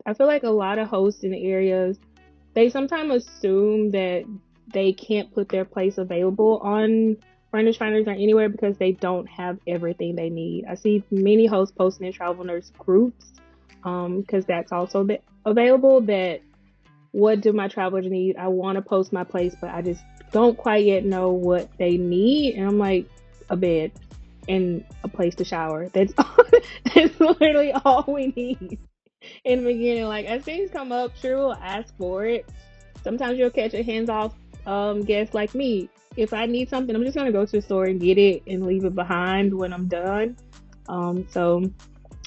I feel like a lot of hosts in the areas, they sometimes assume that they can't put their place available on Furnished Finders or anywhere because they don't have everything they need. I see many hosts posting in travel nurse groups, because that's also available. That what do my travelers need? I want to post my place, but I just don't quite yet know what they need. And I'm like, a bed and a place to shower. That's literally all we need in the beginning. Like as things come up, sure we'll ask for it. Sometimes you'll catch a hands off guest like me. If I need something, I'm just gonna go to the store and get it and leave it behind when I'm done. So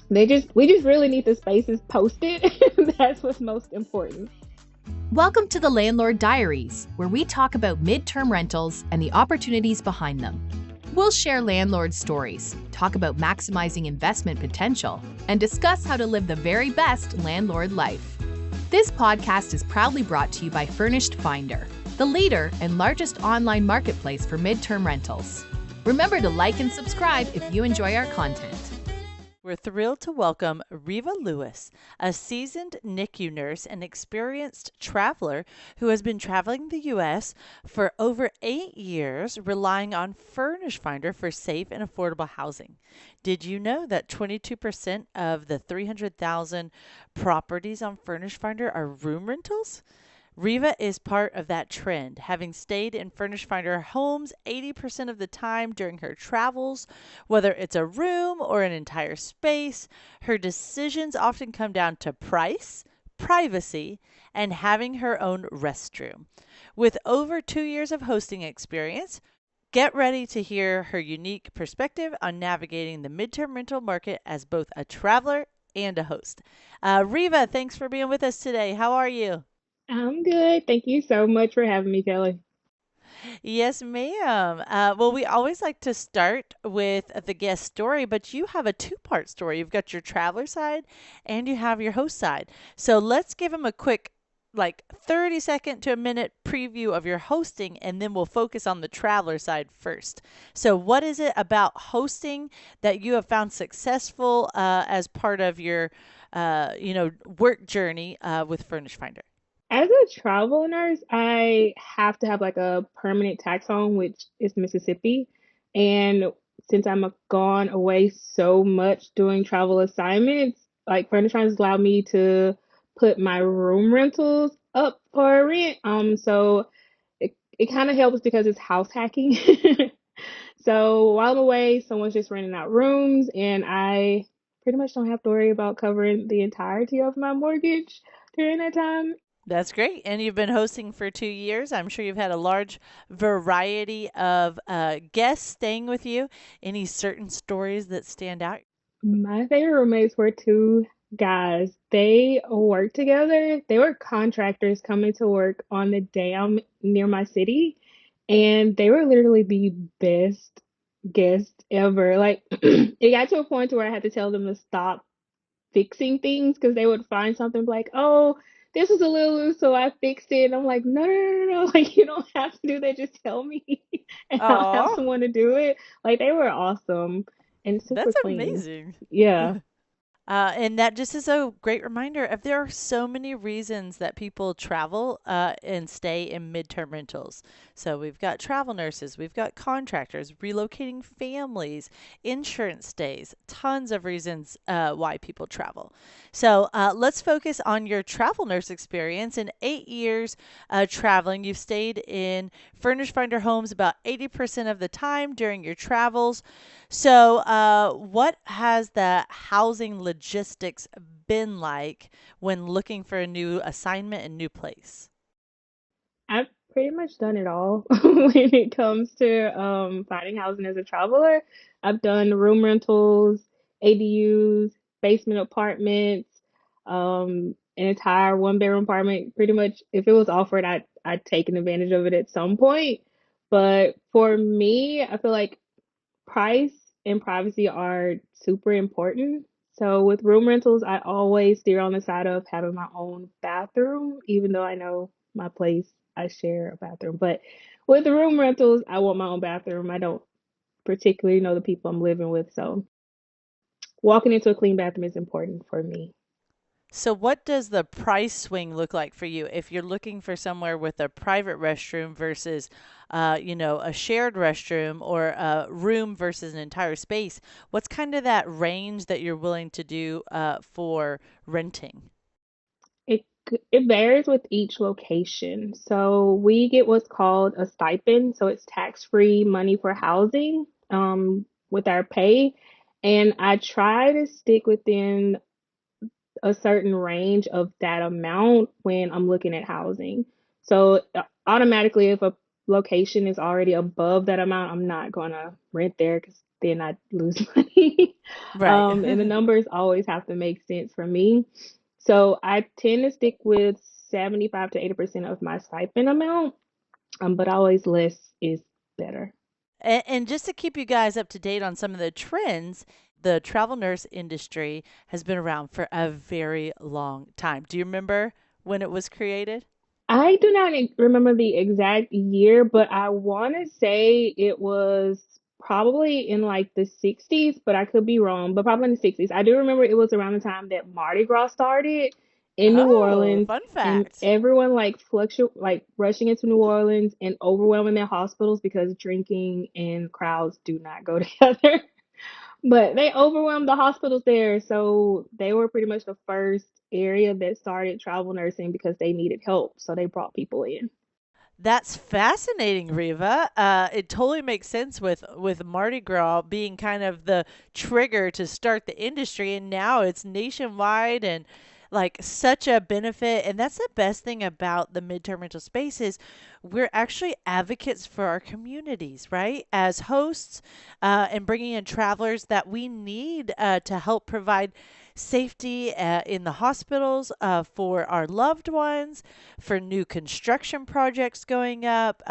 we just really need the spaces posted. That's what's most important. Welcome to the Landlord Diaries, where we talk about midterm rentals and the opportunities behind them. We'll share landlord stories, talk about maximizing investment potential, and discuss how to live the very best landlord life. This podcast is proudly brought to you by Furnished Finder, the leader and largest online marketplace for midterm rentals. Remember to like and subscribe if you enjoy our content. We're thrilled to welcome Reva Lewis, a seasoned NICU nurse and experienced traveler who has been traveling the U.S. for over 8 years, relying on Furnished Finder for safe and affordable housing. Did you know that 22% of the 300,000 properties on Furnished Finder are room rentals? Reva is part of that trend, having stayed in Furnished Finder homes 80% of the time during her travels. Whether it's a room or an entire space, her decisions often come down to price, privacy, and having her own restroom. With over 2 years of hosting experience, get ready to hear her unique perspective on navigating the midterm rental market as both a traveler and a host. Reva, thanks for being with us today. How are you? I'm good. Thank you so much for having me, Kelly. Yes, ma'am. Well, we always like to start with the guest story, but you have a two-part story. You've got your traveler side and you have your host side. So let's give them a quick, like 30-second to a minute preview of your hosting, and then we'll focus on the traveler side first. So what is it about hosting that you have found successful as part of your, work journey with Furnish Finder? As a travel nurse, I have to have like a permanent tax home, which is Mississippi. And since gone away so much doing travel assignments, like Furnish Finder allowed me to put my room rentals up for rent. So it kind of helps because it's house hacking. So while I'm away, someone's just renting out rooms, and I pretty much don't have to worry about covering the entirety of my mortgage during that time. That's great. And you've been hosting for 2 years. I'm sure you've had a large variety of guests staying with you. Any certain stories that stand out? My favorite roommates were two guys. They worked together. They were contractors coming to work on the dam near my city, and they were literally the best guests ever. Like, it got to a point where I had to tell them to stop fixing things because they would find something like, oh, this was a little loose, so I fixed it. And I'm like, no, no, no, no, no. Like, you don't have to do that. Just tell me, and I'll have Oh, someone to do it. Like, they were awesome and super that's clean. amazing. Yeah. And that just is a great reminder of there are so many reasons that people travel and stay in midterm rentals. So we've got travel nurses, we've got contractors, relocating families, insurance stays, tons of reasons why people travel. So let's focus on your travel nurse experience. In 8 years traveling, you've stayed in Furnished Finder homes about 80% of the time during your travels. So, what has the housing logistics been like when looking for a new assignment and new place? I've pretty much done it all when it comes to finding housing as a traveler. I've done room rentals, ADUs, basement apartments, an entire one bedroom apartment. Pretty much, if it was offered, I'd taken advantage of it at some point. But for me, I feel like price and privacy are super important. So with room rentals, I always steer on the side of having my own bathroom, even though I know my place, I share a bathroom. But with the room rentals, I want my own bathroom. I don't particularly know the people I'm living with, so walking into a clean bathroom is important for me. So, what does the price swing look like for you if you're looking for somewhere with a private restroom versus, a shared restroom or a room versus an entire space? What's kind of that range that you're willing to do for renting? It varies with each location. So we get what's called a stipend, so it's tax-free money for housing with our pay, and I try to stick within a certain range of that amount when I'm looking at housing. So automatically, if a location is already above that amount, I'm not gonna rent there because then I lose money. Right. And the numbers always have to make sense for me. So I tend to stick with 75 to 80% of my stipend amount, but always less is better. And just to keep you guys up to date on some of the trends, the travel nurse industry has been around for a very long time. Do you remember when it was created? I do not remember the exact year, but I want to say it was probably in like the 60s, but I could be wrong, but probably in the 60s. I do remember it was around the time that Mardi Gras started in New Oh, Orleans, fun and fact. everyone like like rushing into New Orleans and overwhelming their hospitals because drinking and crowds do not go together. But they overwhelmed the hospitals there, so they were pretty much the first area that started travel nursing because they needed help, so they brought people in. That's fascinating, Riva. It totally makes sense with Mardi Gras being kind of the trigger to start the industry, and now it's nationwide and like such a benefit. And that's the best thing about the midterm rental space is we're actually advocates for our communities, right? As hosts and bringing in travelers that we need to help provide safety in the hospitals for our loved ones, for new construction projects going up.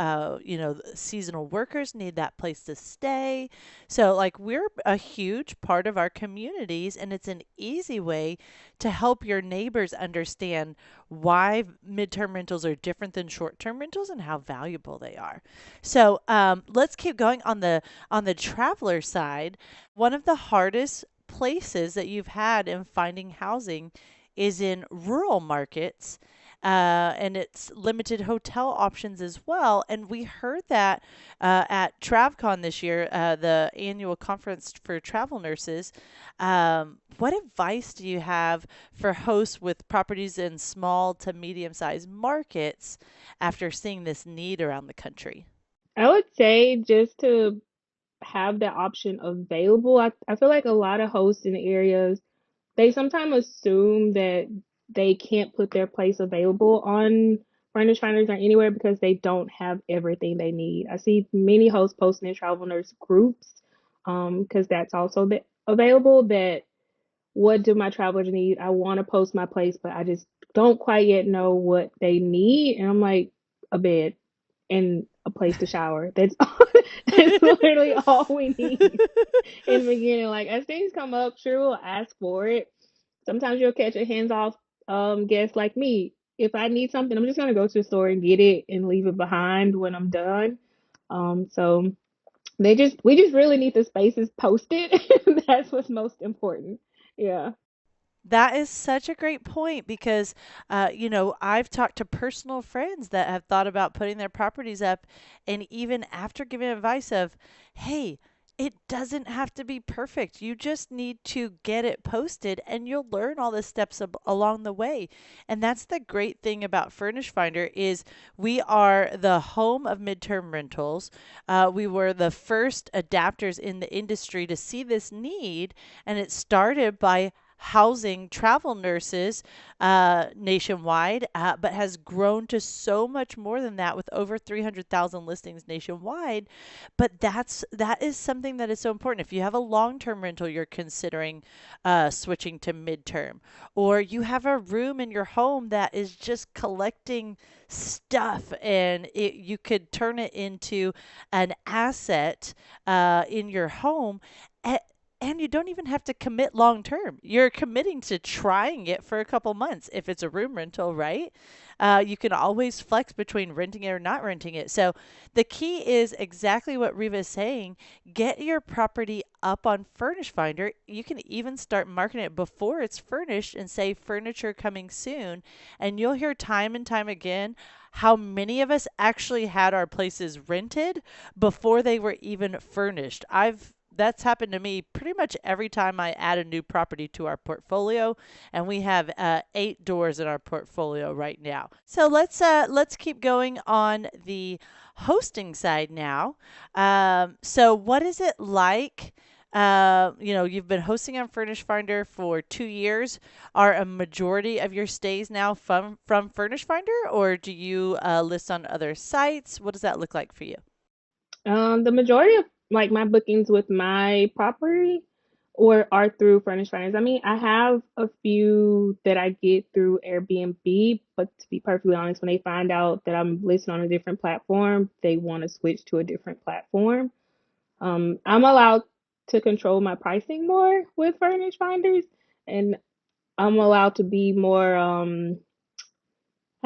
Seasonal workers need that place to stay. So, like, we're a huge part of our communities, and it's an easy way to help your neighbors understand why midterm rentals are different than short-term rentals and how valuable they are. So, let's keep going on the traveler side. One of the hardest places that you've had in finding housing is in rural markets, and it's limited hotel options as well. And we heard that at TravCon this year, the annual conference for travel nurses. What advice do you have for hosts with properties in small to medium sized markets after seeing this need around the country? I would say just to have that option available. I feel like a lot of hosts in the areas, they sometimes assume that they can't put their place available on Furnished Finders or anywhere because they don't have everything they need. I see many hosts posting in travel nurse groups, because that's also available, that what do my travelers need? I want to post my place, but I just don't quite yet know what they need. And I'm like, a bed and a place to shower. That's literally all we need in the beginning. Like as things come up, sure we'll ask for it. Sometimes you'll catch a hands off guest like me. If I need something, I'm just gonna go to the store and get it and leave it behind when I'm done. So we just really need the spaces posted. That's what's most important. Yeah. That is such a great point because, I've talked to personal friends that have thought about putting their properties up, and even after giving advice of, hey, it doesn't have to be perfect. You just need to get it posted, and you'll learn all the steps along the way. And that's the great thing about Furnish Finder is we are the home of midterm rentals. We were the first adapters in the industry to see this need, and it started by housing travel nurses nationwide, but has grown to so much more than that with over 300,000 listings nationwide. But that is something that is so important. If you have a long-term rental, you're considering switching to midterm, or you have a room in your home that is just collecting stuff, and you could turn it into an asset in your home. and you don't even have to commit long term. You're committing to trying it for a couple months. If it's a room rental, right? You can always flex between renting it or not renting it. So the key is exactly what Reva is saying. Get your property up on Furnished Finder. You can even start marketing it before it's furnished and say furniture coming soon. And you'll hear time and time again how many of us actually had our places rented before they were even furnished. That's happened to me pretty much every time I add a new property to our portfolio, and we have 8 doors in our portfolio right now. So let's keep going on the hosting side now. So what is it like? You've been hosting on Furnished Finder for 2 years. Are a majority of your stays now from Furnished Finder, or do you list on other sites? What does that look like for you? The majority of like my bookings with my property or are through furnished finders. I mean, I have a few that I get through Airbnb, but to be perfectly honest, when they find out that I'm listed on a different platform, they want to switch to a different platform. I'm allowed to control my pricing more with furnished finders, and I'm allowed to be more I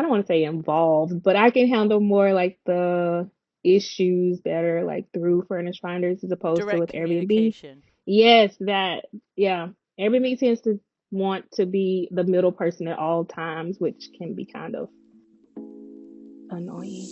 don't want to say involved, but I can handle more like the issues that are like through furnished finders as opposed to Direct with Airbnb. communication. Yes, that, yeah. Airbnb tends to want to be the middle person at all times, which can be kind of annoying.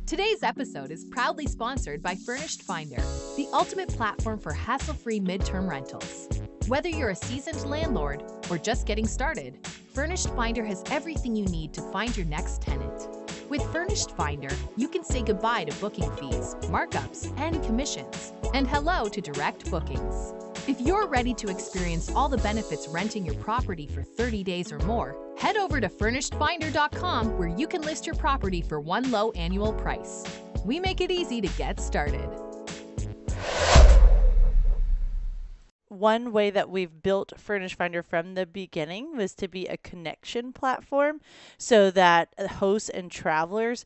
Today's episode is proudly sponsored by Furnished Finder, the ultimate platform for hassle-free midterm rentals. Whether you're a seasoned landlord or just getting started, Furnished Finder has everything you need to find your next tenant. With Furnished Finder, you can say goodbye to booking fees, markups, and commissions, and hello to direct bookings. If you're ready to experience all the benefits renting your property for 30 days or more, head over to furnishedfinder.com where you can list your property for one low annual price. We make it easy to get started. One way that we've built Furnish Finder from the beginning was to be a connection platform so that hosts and travelers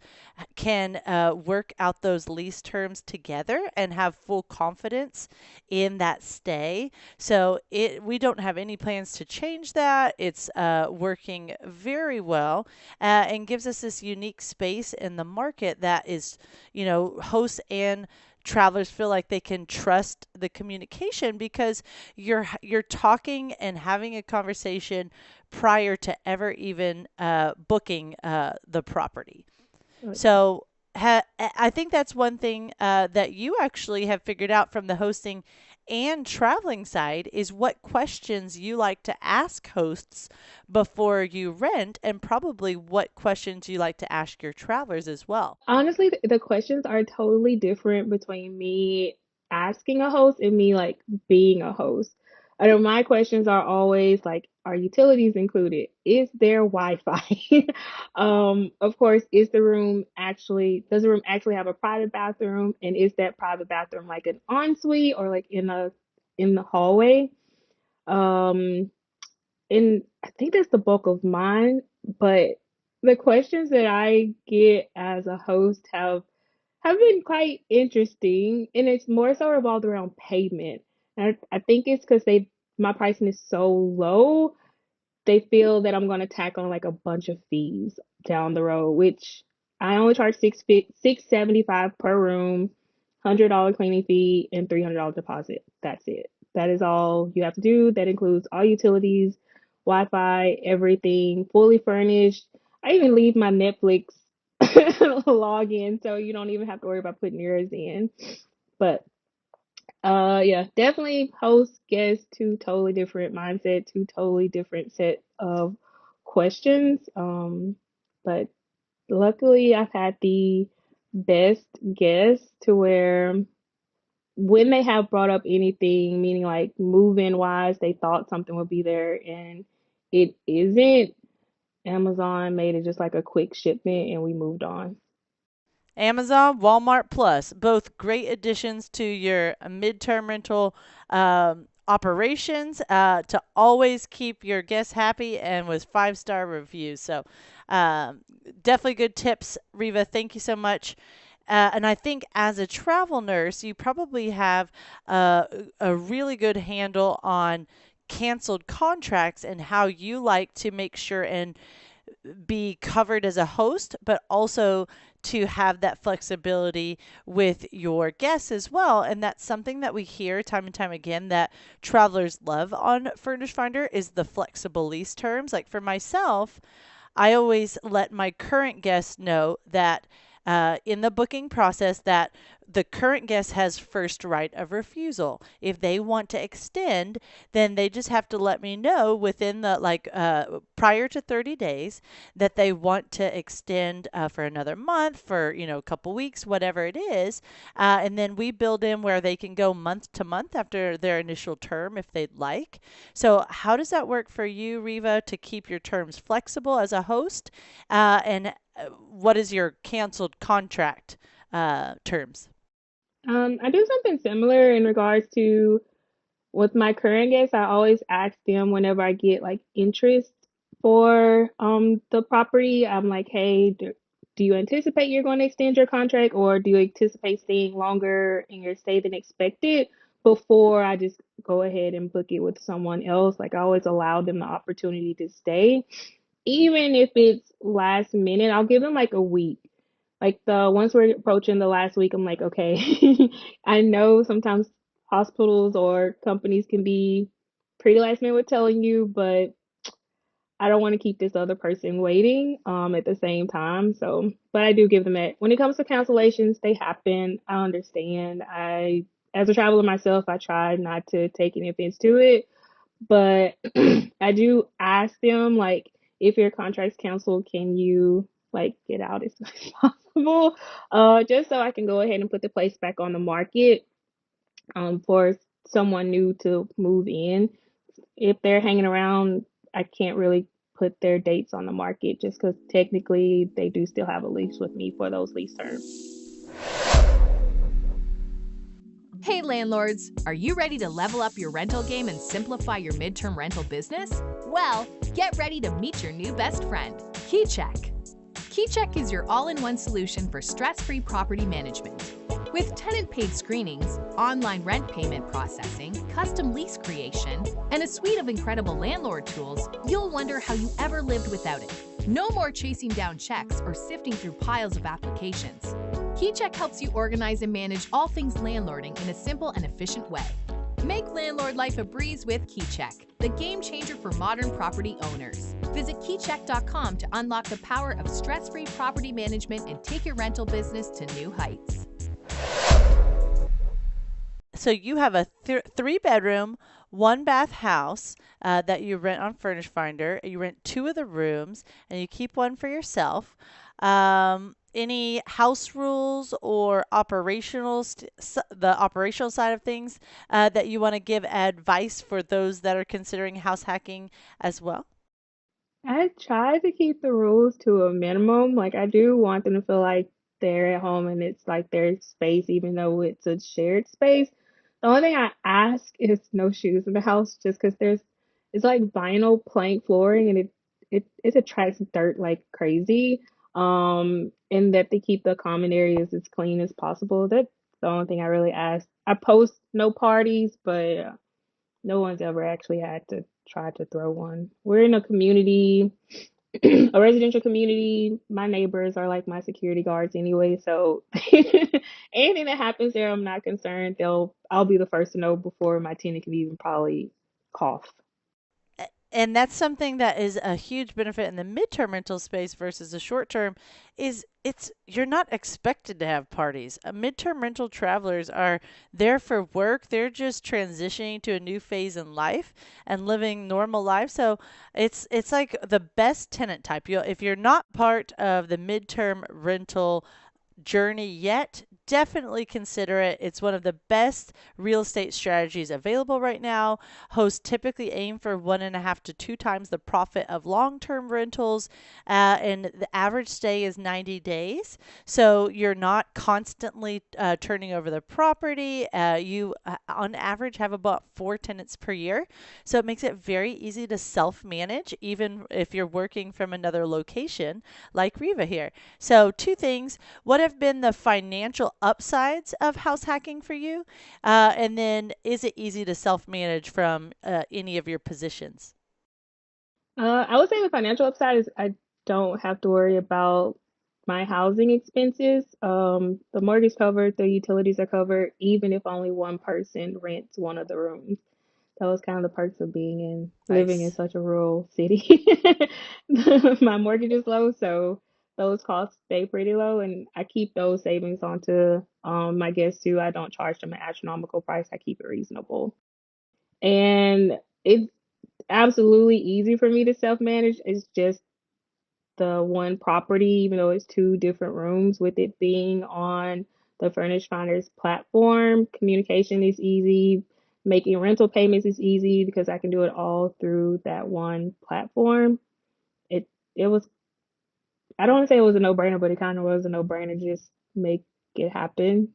can work out those lease terms together and have full confidence in that stay. So we don't have any plans to change that. It's working very well and gives us this unique space in the market that is, hosts and travelers feel like they can trust the communication because you're talking and having a conversation prior to ever even booking the property. Oh, yeah. So I think that's one thing that you actually have figured out from the hosting and traveling side is what questions you like to ask hosts before you rent, and probably what questions you like to ask your travelers as well. Honestly, the questions are totally different between me asking a host and me like being a host. I know my questions are always like, are utilities included? Is there Wi-Fi? Of course, does the room actually have a private bathroom? And is that private bathroom like an ensuite or like in the hallway? Um, and I think that's the bulk of mine, but the questions that I get as a host have been quite interesting, and it's more so revolved around payment. And I think it's because they my pricing is so low, they feel that I'm gonna tack on like a bunch of fees down the road, which I only charge 675 per room, $100 cleaning fee, and $300 deposit. That's it. That is all you have to do. That includes all utilities, Wi-Fi, everything, fully furnished. I even leave my Netflix login, so you don't even have to worry about putting yours in. But yeah, definitely host guest, two totally different mindset, two totally different set of questions. But luckily I've had the best guests to where when they have brought up anything, meaning like move-in wise, they thought something would be there and it isn't. Amazon made it just like a quick shipment and we moved on. Amazon, Walmart Plus, both great additions to your midterm rental operations to always keep your guests happy and with 5-star reviews. So definitely good tips, Reva. Thank you so much. And I think as a travel nurse, you probably have a really good handle on canceled contracts and how you like to make sure and be covered as a host, but also to have that flexibility with your guests as well. And that's something that we hear time and time again that travelers love on Furnished Finder is the flexible lease terms. Like for myself, I always let my current guests know that in the booking process that the current guest has first right of refusal. If they want to extend, then they just have to let me know within the prior to 30 days that they want to extend for another month, for a couple weeks, whatever it is, and then we build in where they can go month to month after their initial term if they'd like. So how does that work for you, Reva, to keep your terms flexible as a host? And what is your canceled contract terms? I do something similar in regards to with my current guests. I always ask them whenever I get like interest for the property. I'm like, hey, do you anticipate you're going to extend your contract, or do you anticipate staying longer in your stay than expected before I just go ahead and book it with someone else? Like I always allow them the opportunity to stay, even if it's last minute. I'll give them like a week. Like the once we're approaching the last week, I'm like, okay, I know sometimes hospitals or companies can be pretty last minute with telling you, but I don't want to keep this other person waiting at the same time. So, but I do give them that. When it comes to cancellations, they happen. I understand. As a traveler myself, I try not to take any offense to it, but I do ask them like, if your contract's canceled, can you like get out as soon as possible? Just so I can go ahead and put the place back on the market for someone new to move in. If they're hanging around, I can't really put their dates on the market just because technically they do still have a lease with me for those lease terms. Hey landlords, are you ready to level up your rental game and simplify your midterm rental business? Well, get ready to meet your new best friend, KeyCheck. KeyCheck is your all-in-one solution for stress-free property management. With tenant-paid screenings, online rent payment processing, custom lease creation, and a suite of incredible landlord tools, you'll wonder how you ever lived without it. No more chasing down checks or sifting through piles of applications. KeyCheck helps you organize and manage all things landlording in a simple and efficient way. Make landlord life a breeze with KeyCheck, the game changer for modern property owners. Visit keycheck.com to unlock the power of stress-free property management and take your rental business to new heights. So you have a 3-bedroom, 1-bath house that you rent on Furnished Finder. You rent 2 of the rooms, and you keep one for yourself. Any house rules or the operational side of things that you want to give advice for those that are considering house hacking as well? I try to keep the rules to a minimum. Like I do want them to feel like they're at home and it's like their space, even though it's a shared space. The only thing I ask is no shoes in the house, just because it's like vinyl plank flooring and it attracts dirt like crazy. And that they keep the common areas as clean as possible. That's the only thing I really ask. I post no parties, but no one's ever actually had to try to throw one. We're in a community, a residential community. My neighbors are like my security guards anyway, so anything that happens there, I'm not concerned. I'll be the first to know before my tenant can even probably cough. And that's something that is a huge benefit in the midterm rental space versus the short term is you're not expected to have parties. Midterm rental travelers are there for work. They're just transitioning to a new phase in life and living normal life. So it's like the best tenant type. If you're not part of the midterm rental journey yet, definitely consider it. It's one of the best real estate strategies available right now. Hosts typically aim for 1.5 to 2 times the profit of long-term rentals, and the average stay is 90 days. So you're not constantly turning over the property. You, on average, have about 4 tenants per year. So it makes it very easy to self-manage, even if you're working from another location like Reva here. So, two things. What have been the financial upsides of house hacking for you? And then, is it easy to self manage from any of your positions? I would say the financial upside is I don't have to worry about my housing expenses. The mortgage covered, the utilities are covered, even if only one person rents one of the rooms. That was kind of the perks of being in living in Nice. such a rural city. My mortgage is low, so those costs stay pretty low, and I keep those savings onto my guests too. I don't charge them an astronomical price. I keep it reasonable, and it's absolutely easy for me to self manage. It's just the one property, even though it's two different rooms, with it being on the Furnished Finders platform, communication is easy. Making rental payments is easy because I can do it all through that one platform. It was, I don't want to say it was a no-brainer, but it kind of was a no-brainer. Just make it happen,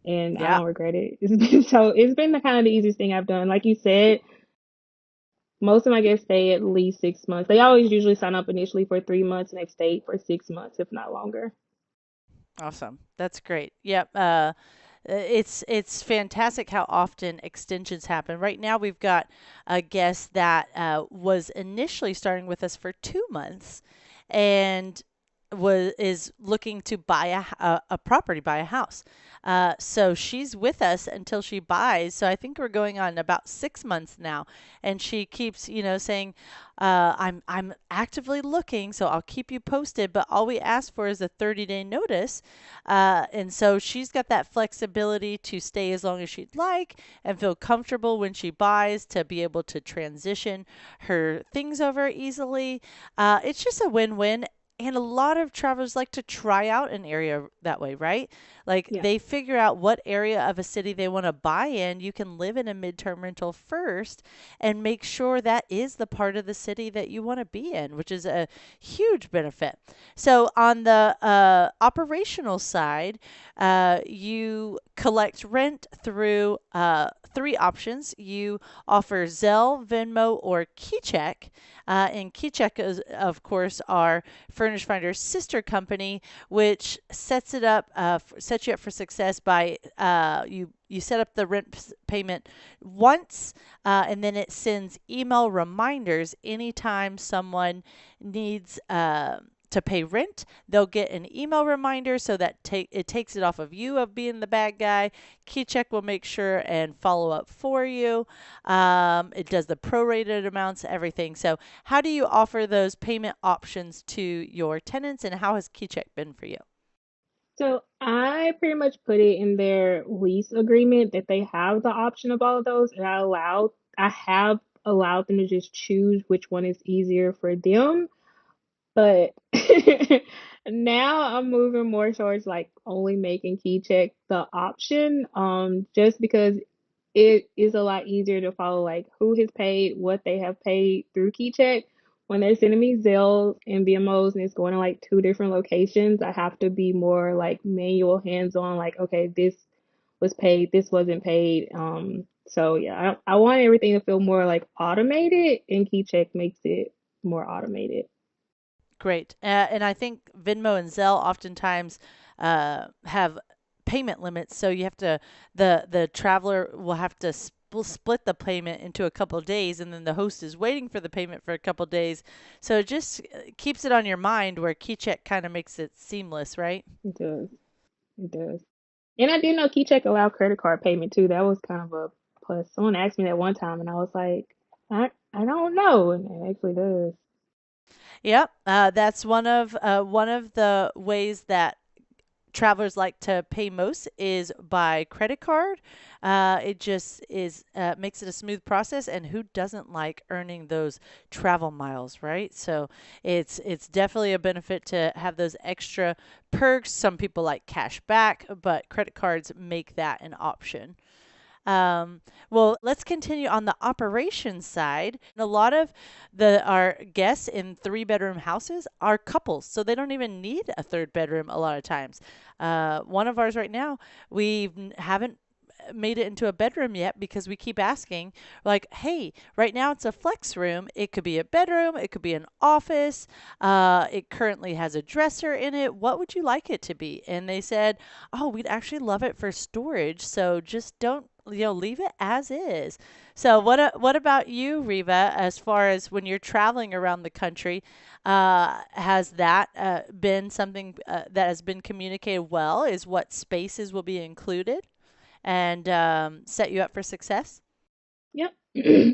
and I Yeah. don't regret it. It's been the kind of the easiest thing I've done. Like you said, most of my guests stay at least 6 months. They always usually sign up initially for 3 months and they've stayed for 6 months, if not longer. Awesome. That's great. Yep. It's fantastic how often extensions happen. Right now, we've got a guest that was initially starting with us for 2 months, and was is looking to buy a property, buy a house. So she's with us until she buys. So I think we're going on about 6 months now, and she keeps, saying, I'm actively looking, so I'll keep you posted. But all we ask for is a 30-day notice, and so she's got that flexibility to stay as long as she'd like and feel comfortable when she buys to be able to transition her things over easily. It's just a win-win. And a lot of travelers like to try out an area that way, right? Like Yeah. they figure out what area of a city they want to buy in. You can live in a midterm rental first and make sure that is the part of the city that you want to be in, which is a huge benefit. So, on the operational side, you collect rent through three options. You offer Zelle, Venmo, or KeyCheck. And KeyCheck is, of course, our Furnish Finder's sister company, which sets you up for success by you set up the rent payment once, and then it sends email reminders anytime someone needs to pay rent. They'll get an email reminder so that it takes it off of you of being the bad guy. KeyCheck will make sure and follow up for you. It does the prorated amounts, everything. So, how do you offer those payment options to your tenants, and how has KeyCheck been for you? So I pretty much put it in their lease agreement that they have the option of all of those, and I have allowed them to just choose which one is easier for them. But now I'm moving more towards like only making KeyCheck the option, just because it is a lot easier to follow like who has paid, what they have paid through KeyCheck. When they're sending me Zelles and VMOs and it's going to like two different locations, I have to be more like manual hands-on, like, okay, this was paid, this wasn't paid. So yeah, I want everything to feel more like automated, and KeyCheck makes it more automated. Great. And I think Venmo and Zelle oftentimes have payment limits, so you have to the traveler will have to split the payment into a couple of days, and then the host is waiting for the payment for a couple of days. So it just keeps it on your mind, where KeyCheck kind of makes it seamless, right? It does. It does. And I did know KeyCheck allowed credit card payment too. That was kind of a plus. Someone asked me that one time, and I was like, I don't know, and it actually does. Yep, that's one of the ways that travelers like to pay most is by credit card. It just is makes it a smooth process, and who doesn't like earning those travel miles, right? So it's definitely a benefit to have those extra perks. Some people like cash back, but credit cards make that an option. Um, well, let's continue on the operations side. A lot of our guests in three-bedroom houses are couples, so they don't even need a third bedroom a lot of times. One of ours right now, we haven't made it into a bedroom yet because we keep asking, like, hey, right now it's a flex room. It could be a bedroom, it could be an office. It currently has a dresser in it. What would you like it to be? And they said, oh, we'd actually love it for storage. So just don't, leave it as is. So what about you, Reva, as far as when you're traveling around the country? Has that been something that has been communicated well? Is what spaces will be included and set you up for success? Yep.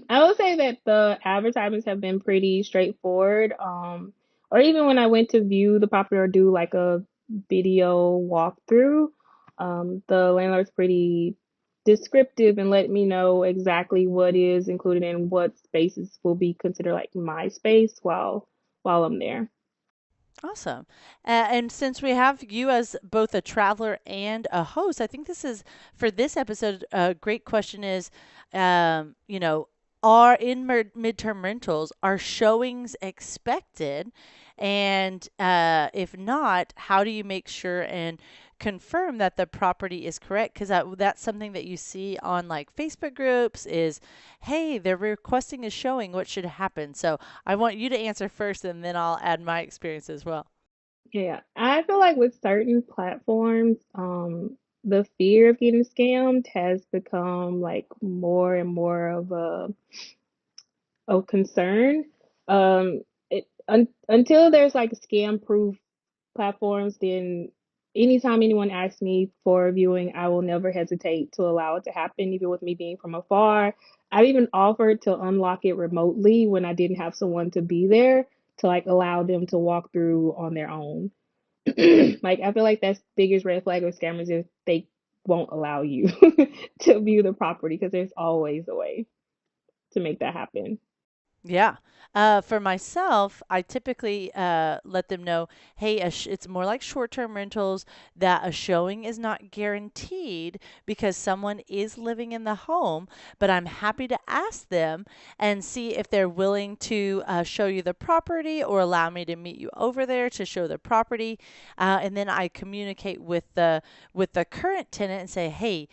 I would say that the advertisements have been pretty straightforward. Or even when I went to view the property or do like a video walkthrough, the landlord's pretty descriptive and let me know exactly what is included and what spaces will be considered like my space while I'm there. Awesome. And since we have you as both a traveler and a host, I think this is for this episode. A great question is, you know, are in midterm rentals are showings expected? And if not, how do you make sure and confirm that the property is correct? Because that's something that you see on like Facebook groups is, hey, they're requesting a showing. What should happen? So I want you to answer first, and then I'll add my experience as well. Yeah, I feel like with certain platforms, the fear of getting scammed has become like more and more of a concern. Until there's like scam-proof platforms, then anytime anyone asks me for a viewing, I will never hesitate to allow it to happen, even with me being from afar. I've even offered to unlock it remotely when I didn't have someone to be there to like allow them to walk through on their own. Like I feel like that's the biggest red flag with scammers is they won't allow you to view the property because there's always a way to make that happen. Yeah. For myself, I typically let them know, hey, it's more like short-term rentals that a showing is not guaranteed because someone is living in the home, but I'm happy to ask them and see if they're willing to show you the property or allow me to meet you over there to show the property. And then I communicate with the current tenant and say, hey,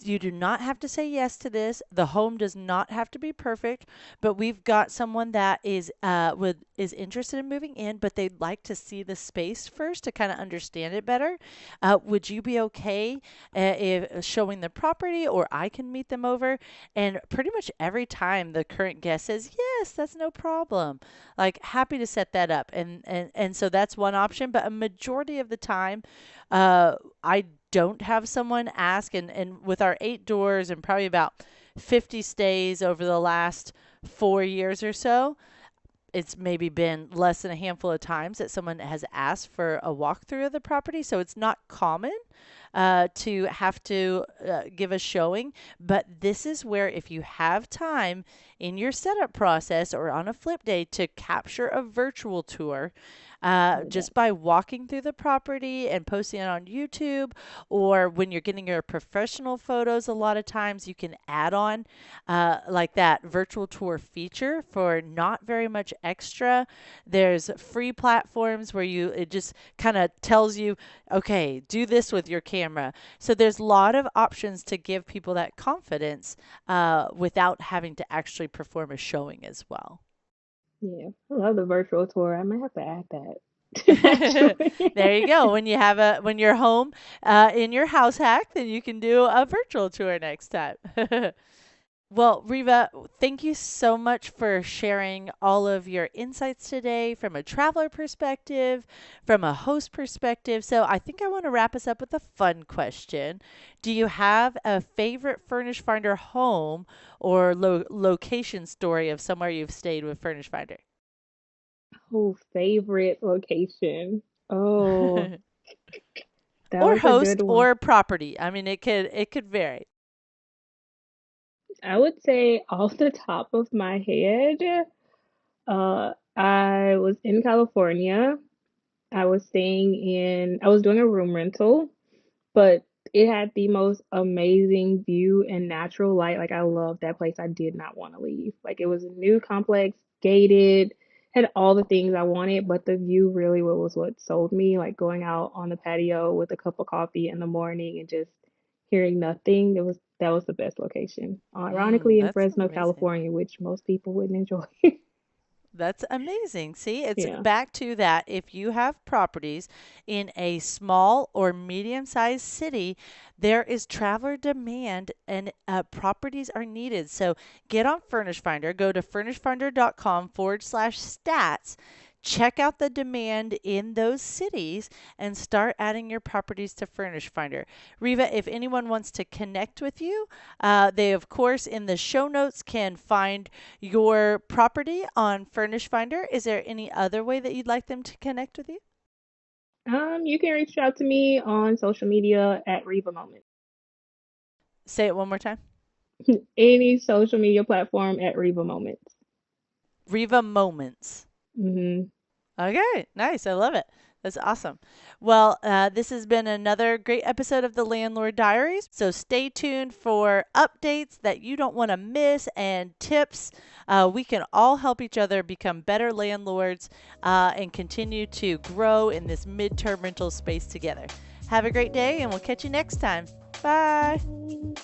you do not have to say yes to this. The home does not have to be perfect, but we've got someone that is interested in moving in, but they'd like to see the space first to kind of understand it better. Would you be okay if showing the property, or I can meet them over? And pretty much every time the current guest says yes, that's no problem. Like happy to set that up, and so that's one option. But a majority of the time, I don't have someone ask, and with our 8 doors and probably about 50 stays over the last 4 years or so, it's maybe been less than a handful of times that someone has asked for a walkthrough of the property. So it's not common to have to give a showing. But this is where, if you have time in your setup process or on a flip day to capture a virtual tour, Yeah. just by walking through the property and posting it on YouTube, or when you're getting your professional photos, a lot of times you can add on like that virtual tour feature for not very much extra. There's free platforms where it just kind of tells you, okay, do this with your camera. So there's a lot of options to give people that confidence without having to actually perform a showing as well. Yeah. I love the virtual tour. I might have to add that. Actually. There you go. When you're home in your house hack, then you can do a virtual tour next time. Well, Reva, thank you so much for sharing all of your insights today from a traveler perspective, from a host perspective. So I think I want to wrap us up with a fun question. Do you have a favorite Furnished Finder home or location story of somewhere you've stayed with Furnished Finder? Oh, favorite location. Oh. That Or was a host good one. or property. I mean, it could vary. I would say off the top of my head, I was in California. I was doing a room rental, but it had the most amazing view and natural light. Like I loved that place. I did not want to leave. Like it was a new complex, gated, had all the things I wanted, but the view really was what sold me. Like going out on the patio with a cup of coffee in the morning and just hearing nothing. That was the best location. Ironically in That's Fresno, amazing. California, which most people wouldn't enjoy. That's amazing. See, it's Yeah. back to that. If you have properties in a small or medium sized city, there is traveler demand and properties are needed. So get on Furnish Finder, go to furnishfinder.com/stats. Check out the demand in those cities and start adding your properties to Furnish Finder. Reva, if anyone wants to connect with you, they, of course, in the show notes can find your property on Furnish Finder. Is there any other way that you'd like them to connect with you? You can reach out to me on social media at Reva Moment. Say it one more time. Any social media platform at Reva Moments. Reva Moments. Hmm. Okay, nice. I love it. That's awesome. Well, this has been another great episode of the Landlord Diaries. So stay tuned for updates that you don't want to miss and tips. We can all help each other become better landlords and continue to grow in this midterm rental space together. Have a great day, and we'll catch you next time. Bye. Bye.